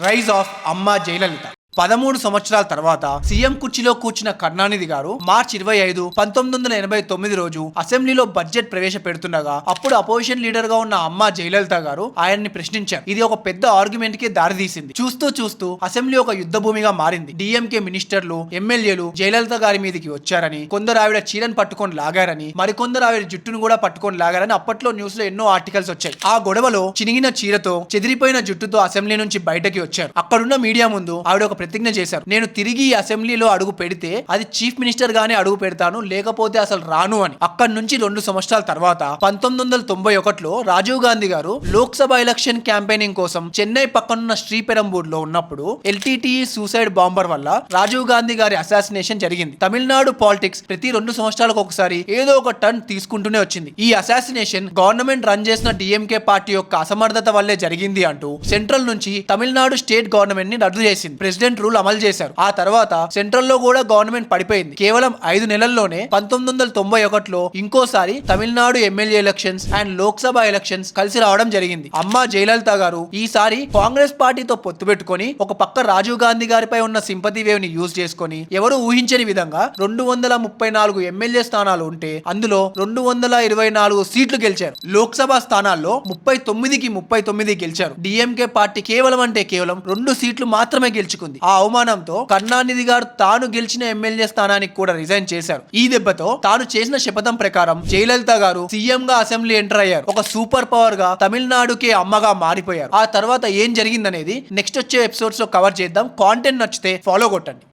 Rise of అమ్మ జయలలిత. 13 సంవత్సరాల తర్వాత సీఎం కుర్చీలో కూర్చున్న కరుణానిధి గారు మార్చి 25, 1989 రోజు అసెంబ్లీలో బడ్జెట్ ప్రవేశపెడుతుండగా అప్పుడు అపోజిషన్ లీడర్ గా ఉన్న అమ్మ జయలలిత గారు ఆయన్ని ప్రశ్నించారు. ఇది ఒక పెద్ద ఆర్గ్యుమెంట్ కి దారితీసింది. చూస్తూ చూస్తూ అసెంబ్లీ ఒక యుద్ధ భూమిగా మారింది. డిఎంకే మినిస్టర్లు, ఎమ్మెల్యేలు జయలలిత గారి మీదకి వచ్చారని, కొందరు ఆవిడ చీరను పట్టుకొని లాగారని, మరికొందరు ఆవిడ జుట్టును కూడా పట్టుకొని లాగారని అప్పట్లో న్యూస్ లో ఎన్నో ఆర్టికల్స్ వచ్చాయి. ఆ గొడవలో చినిగిన చీరతో, చెదిరిపోయిన జుట్టుతో అసెంబ్లీ నుంచి బయటకి వచ్చారు. అక్కడున్న మీడియా ముందు ఆవిడ ఒక ప్రతిజ్ఞ చేశారు. నేను తిరిగి ఈ అసెంబ్లీలో అడుగు పెడితే అది చీఫ్ మినిస్టర్ గానే అడుగు పెడతాను, లేకపోతే అసలు రాను అని. అక్కడి నుంచి 2 సంవత్సరాల తర్వాత 1991లో రాజీవ్ గాంధీ గారు లోక్సభ ఎలక్షన్ క్యాంపెయినింగ్ కోసం చెన్నై పక్కనున్న శ్రీపెరంబూర్ లో ఉన్నప్పుడు ఎల్టీటీఈ సూసైడ్ బాంబర్ వల్ల రాజీవ్ గాంధీ గారి అసాసినేషన్ జరిగింది. తమిళనాడు పాలిటిక్స్ ప్రతి 2 సంవత్సరాలకు ఒకసారి ఏదో ఒక టర్న్ తీసుకుంటూనే వచ్చింది. ఈ అసాసినేషన్ గవర్నమెంట్ రన్ చేసిన డిఎంకే పార్టీ యొక్క అసమర్థత వల్లే జరిగింది అంటూ సెంట్రల్ నుంచి తమిళనాడు స్టేట్ గవర్నమెంట్ ని రద్దు చేసింది. ప్రెసిడెంట్ రూల్ అమలు చేశారు. ఆ తర్వాత సెంట్రల్ లో కూడా గవర్నమెంట్ పడిపోయింది. కేవలం 5 నెలల్లోనే 1991లో ఇంకోసారి Tamil Nadu MLA elections and Lok Sabha elections కలిసి రావడం జరిగింది. అమ్మ జయలలిత గారు ఈసారి కాంగ్రెస్ పార్టీతో పొత్తు పెట్టుకొని ఒక పక్క రాజీవ్ గాంధీ గారిపై ఉన్న సింపతి వేవ్ ని యూజ్ చేసుకొని ఎవరు ఊహించని విధంగా 234 ఎమ్మెల్యే స్థానాలు ఉంటే అందులో 224 సీట్లు గెలిచారు. లోక్సభ స్థానాల్లో 39కి 39 గెలిచారు. డిఎంకే పార్టీ కేవలం 2 సీట్లు మాత్రమే గెలుచుకుంది. ఆ అవమానంతో కరుణానిధి గారు తాను గెలిచిన ఎమ్మెల్యే స్థానానికి కూడా రిజైన్ చేశారు. ఈ దెబ్బతో తాను చేసిన శపథం ప్రకారం జయలలిత గారు సీఎం గా అసెంబ్లీ ఎంటర్ అయ్యారు. ఒక సూపర్ పవర్ గా తమిళనాడుకే అమ్మగా మారిపోయారు. ఆ తర్వాత ఏం జరిగిందనేది నెక్స్ట్ వచ్చే ఎపిసోడ్స్ లో కవర్ చేద్దాం. కాంటెంట్ నచ్చితే ఫాలో కొట్టండి.